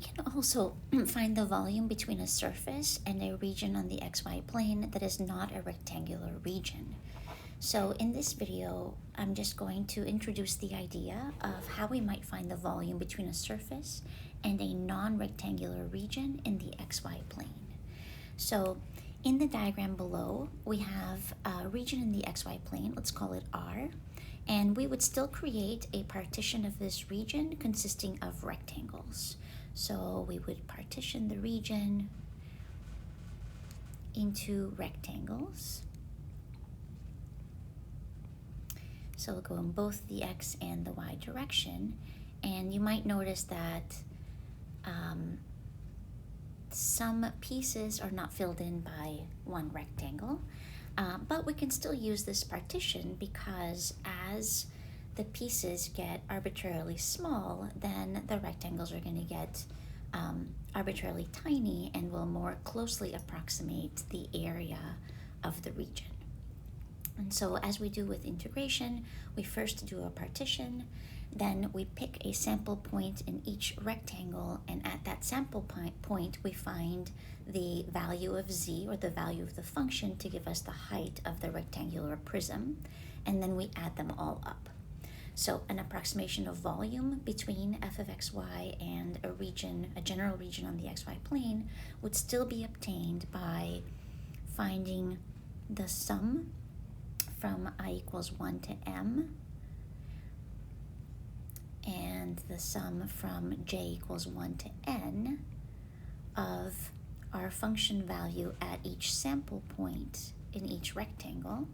can also find the volume between a surface and a region on the xy plane that is not a rectangular region. So in this video, I'm just going to introduce the idea of how we might find the volume between a surface and a non-rectangular region in the xy plane. So in the diagram below, we have a region in the xy plane, let's call it R, and we would still create a partition of this region consisting of rectangles. So we would partition the region into rectangles. So we'll go in both the x and the y direction, and you might notice that some pieces are not filled in by one rectangle, but we can still use this partition because as the pieces get arbitrarily small, then the rectangles are going to get arbitrarily tiny and will more closely approximate the area of the region. And so as we do with integration, we first do a partition, then we pick a sample point in each rectangle, and at that sample point we find the value of z, or the value of the function, to give us the height of the rectangular prism, and then we add them all up. So an approximation of volume between f of xy and a general region on the xy plane would still be obtained by finding the sum from I equals 1 to m and the sum from j equals 1 to n of our function value at each sample point in each rectangle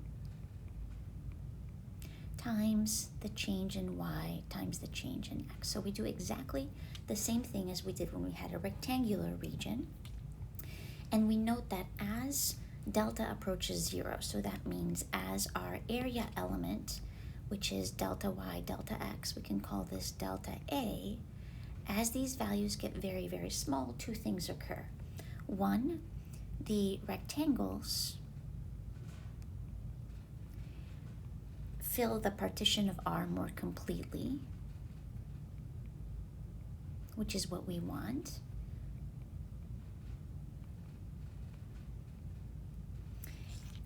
times the change in y times the change in x. So we do exactly the same thing as we did when we had a rectangular region, and we note that as delta approaches 0, so that means as our area element, which is delta y, delta x, we can call this delta A, as these values get very, very small, two things occur. One, the rectangles fill the partition of R more completely, which is what we want.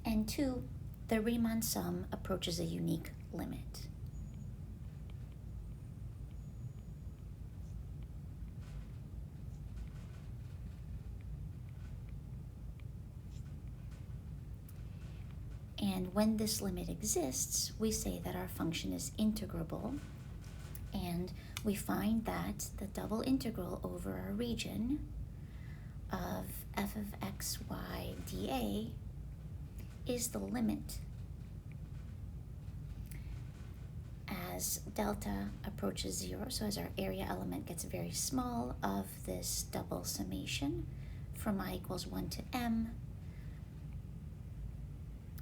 And two, the Riemann sum approaches a unique limit. And when this limit exists, we say that our function is integrable, and we find that the double integral over our region of f of xy dA is the limit as delta approaches 0, so as our area element gets very small, of this double summation from I equals 1 to m,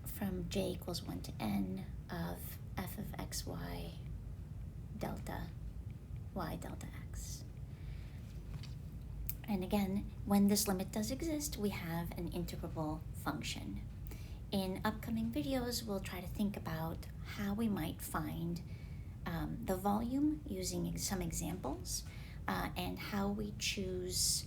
from j equals 1 to n of f of xy delta y delta x. And again, when this limit does exist, we have an integrable function. In upcoming videos, we'll try to think about how we might find the volume using some examples, and how we choose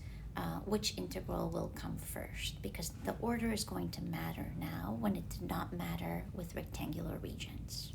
which integral will come first, because the order is going to matter now when it did not matter with rectangular regions.